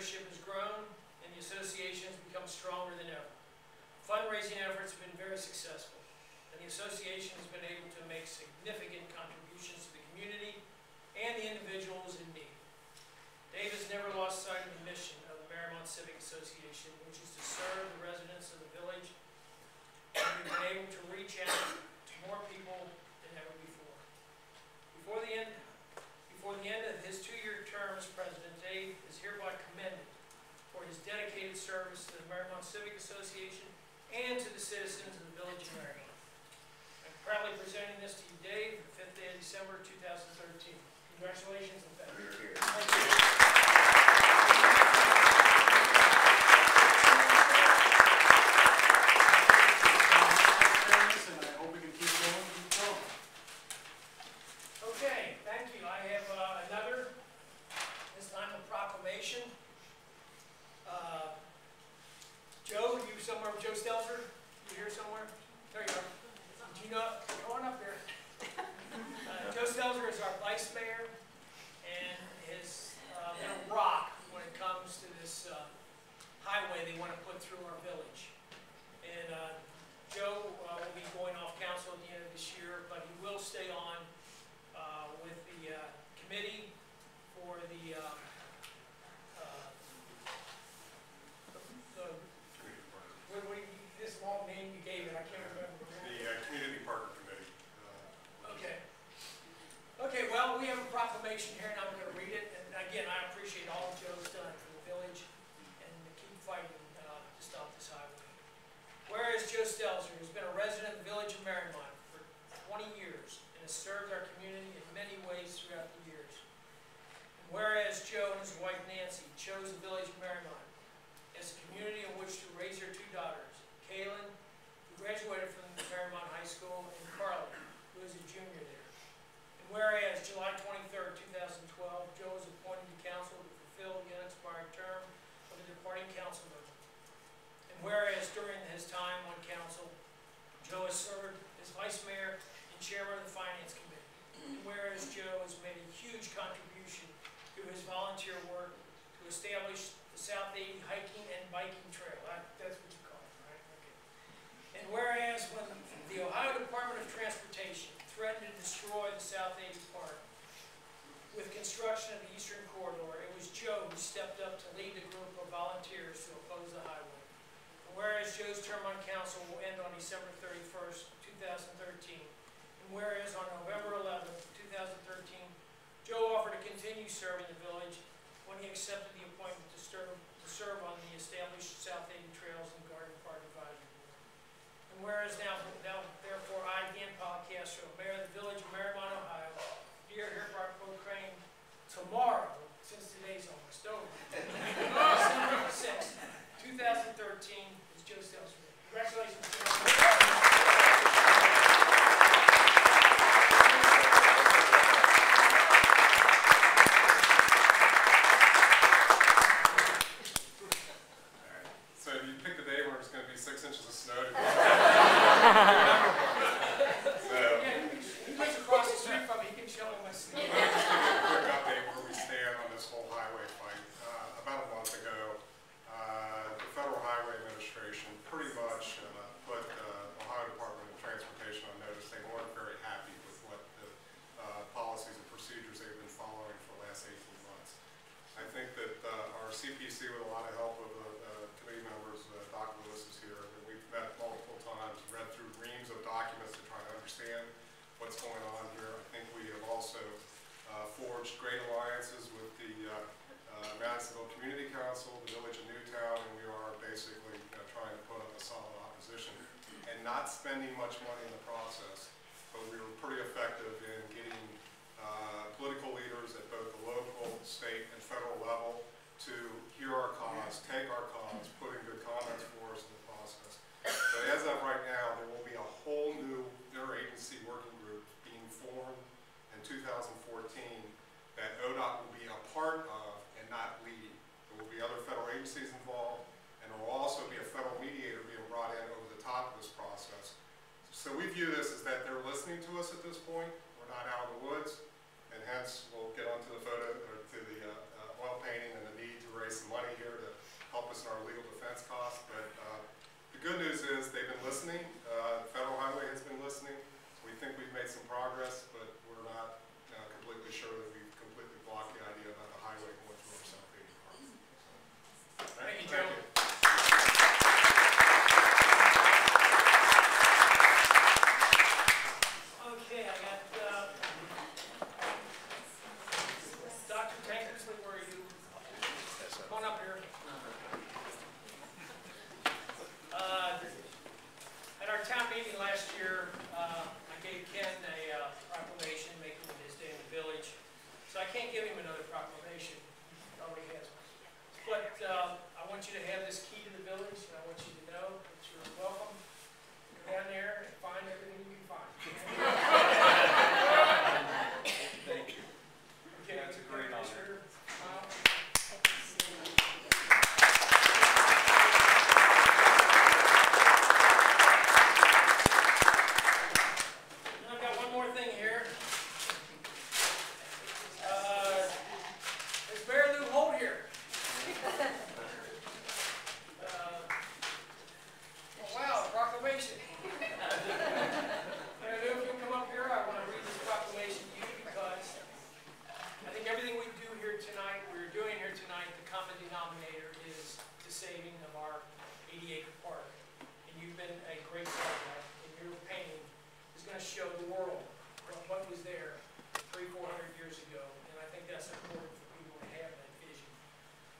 membership has grown and the association has become stronger than ever. Fundraising efforts have been very successful, and the association has been able to make significant contributions to the community and the individuals in need. Dave has never lost sight of the mission of the Mariemont Civic Association, which is to serve the residents of the village, and we've been able to reach out to more people than ever before. Before the end of his 2-year term as president, Dave is hereby commended for his dedicated service to the Mariemont Civic Association and to the citizens of the village of Mariemont. I'm proudly presenting this to you, Dave, the 5th day of December 2013. Congratulations and thank you. Thank you. Okay, thank you. I have another, this time a proclamation. Joe, you somewhere, Joe Stelzer? You here somewhere? There you are. Do you know? Go on up there. Joe Stelzer is our vice mayor and has been a rock when it comes to this highway they want to put through our village. And Joe will be going off council at the end of this year, but he will stay on with the committee for the this long name you gave it, I can't remember. The Community Partner Committee. Okay. Okay, well, we have a proclamation here, and I'm going to read it. And again, I appreciate all Joe's done for the village and to keep fighting to stop this highway. Whereas Joe Stelzer has been a resident of the village of Mariemont for 20 years and has served our community in many ways throughout the years. And whereas Joe and his wife Nancy chose the village of Mariemont as a community in which to raise their 2 daughters, Kaylin, who graduated from Mariemont High School, and Carly, who is a junior there. And whereas July 23rd, 2012, Joe was appointed to council to fulfill the unexpired term of the departing council member. And whereas during his time on council, Joe has served as vice mayor and chairman of the finance committee. And whereas Joe has made a huge contribution through his volunteer work to establish the South 80 hiking and biking trail. That's what you call it, right? Okay. And whereas when the Ohio Department of Transportation threatened to destroy the South 80 Park with construction of the Eastern Corridor, it was Joe who stepped up to lead the group of volunteers to oppose the highway. And whereas Joe's term on council will end on December 31st, 2013, and whereas on November 11th, 2013, Joe offered to continue serving the village when he accepted the appointment to serve on the established South 80 Trails and Garden Park Advisory Board. And whereas now therefore, I, Dan Polacastro, Mayor of the Village of Mariemont, Ohio, hereby proclaim tomorrow, since today's almost over, December 6th, 2013, is Joe Stelzer. Congratulations, Joe. CPC, with a lot of help of committee members, Dr. Lewis is here, and we've met multiple times, read through reams of documents to try to understand what's going on here. I think we have also forged great alliances with the Madisonville Community Council, the Village of Newtown, and we are basically trying to put up a solid opposition and not spending much money in the process. But we were pretty effective in getting political leaders at both the local, state, and federal level to hear our cause, take our cause, put in good comments for us in the process. But as of right now, there will be a whole new interagency working group being formed in 2014 that ODOT will be a part of and not leading. There will be other federal agencies involved, and there will also be a federal mediator being brought in over the top of this process. So we view this as that they're listening to us at this point. We're not out of the woods, and hence we'll get onto the photo, or to the oil painting and the need to raise some money here to help us in our legal defense costs. But the good news is they've been listening. Federal Highway has been listening. We think we've made some progress, but we're not completely sure that we've completely blocked the idea about the highway going through our South 80 Park. Thank you, Joe. Okay, I got Dr. Tankersley, where are you? Come on up here. At our town meeting last year, I gave Ken a proclamation making it his day in the village. So I can't give him another proclamation. He already has one. But I want you to have this key to the village, and I want you to know that you're welcome. Go down there and find everything you can find. Thank you. Okay, That's a great honor. I've got one more thing here. Is Mayor Lou Holt here? Wow, proclamation. Mayor Lou, if you'll come up here, I want to read this proclamation to you because I think everything we do here tonight, we're doing here tonight, the common denominator is the saving of our 80-acre park. And you've been a great part of that. And your painting is going to show the world what was there 300-400 years ago. And I think that's important for people to have that vision.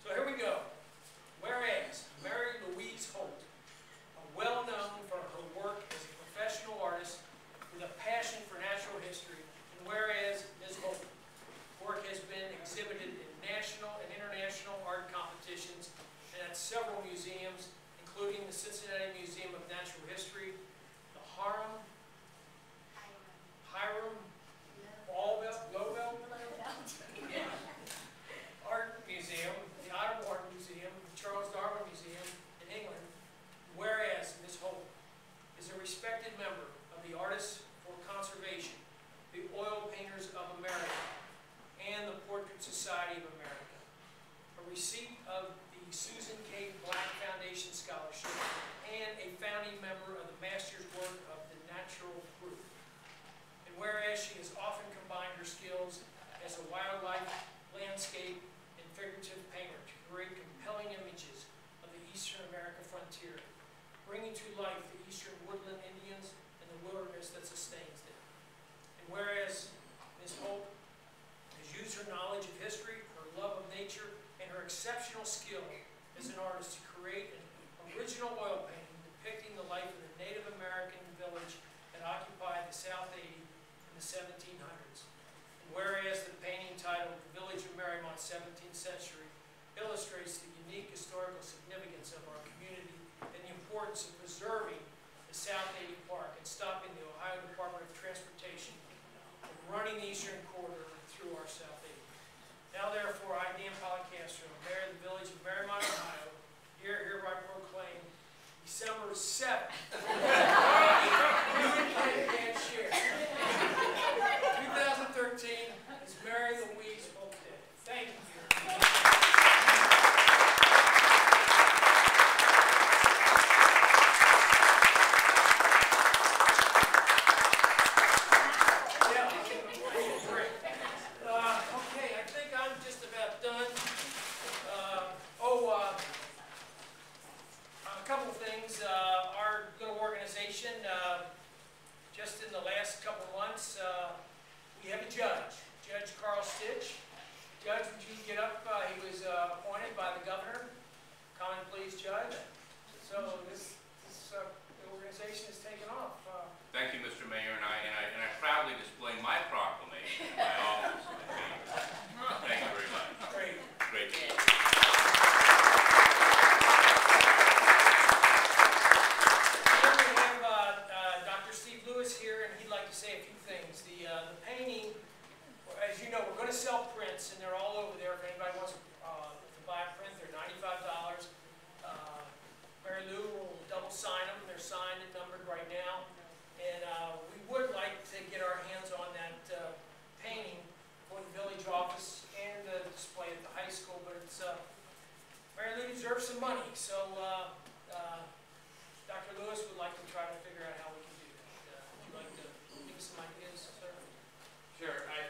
So here we go. Whereas Mary Louise Holt, well known for her work as a professional artist with a passion for natural history, and whereas Ms. Holt work has been exhibited in national and international art competitions and at several museums, including the Cincinnati Museum of Natural History, the Hiram Lowell Art Museum, the Ottawa Art Museum, the Charles Darwin Museum in England. Whereas Ms. Holt is a respected member of the Artists for Conservation, the Oil Painters of America, and the Portrait Society of America. A receipt of the Susan K. Black Foundation Scholarship, and a founding member of the Master's Work of the Natural Group. And whereas she has often combined her skills as a wildlife, landscape, and figurative painter to create compelling images of the Eastern America frontier, bringing to life the eastern woodland Indians and the wilderness that sustains them. And whereas Ms. Holt has used her knowledge of history, her love of nature, and her exceptional skill as an artist to create an original oil painting depicting the life of the Native American village that occupied the South 80 in the 1700s. And whereas the painting titled The Village of Mariemont, 17th Century illustrates the unique historical significance of our community and the importance of preserving the South 80 Park and stopping the Ohio Department of Transportation from running the eastern corridor through our South 80. Now therefore, I, Dan Polacastro, Mayor of the Village of Mariemont, Ohio, hereby proclaim December 7th, you and share, 2013 is Mary Louise Holt Day. Thank you. Just in the last couple of months, we have a judge, Judge Carl Stitch. Judge, would you get up? He was appointed by the governor, common pleas judge. So this organization has taken off. Thank you, Mr. Mayor, and I proudly display my proclamation in my office. Thank you very much. Great. Great. Here, and he'd like to say a few things. The painting, as you know, we're going to sell prints, and they're all over there. If anybody wants to buy a print, they're $95. Mary Lou will double sign them. They're signed and numbered right now. And we would like to get our hands on that painting for the village office and the display at the high school. But it's deserve some money, so, Dr. Lewis would like to try to figure out how we can do that. Would you like to give us some ideas, sir? Sure. I'm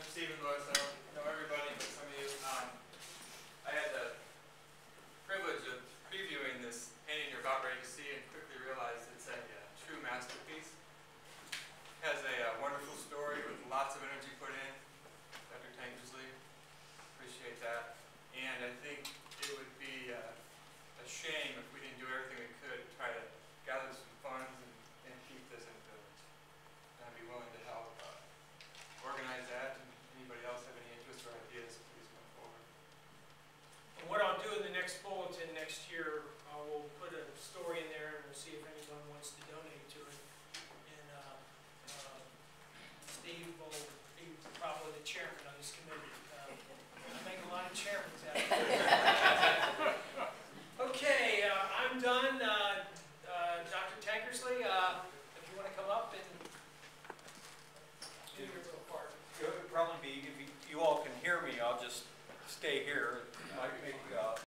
Stephen Lewis. I don't know everybody, but some of you. I had the privilege of previewing this painting you're about ready to see and quickly realized it's a true masterpiece. It has a wonderful story with lots of energy put in. Dr. Tankersley, appreciate that. And I think it would be a shame if we didn't do everything we could to try to gather some funds and keep this in the village. And I'd be willing to help organize that, and anybody else have any interest or ideas, please come forward. And what I'll do in the next bulletin next year, I will put a story in there and we'll see if anyone wants to donate to it. And Steve will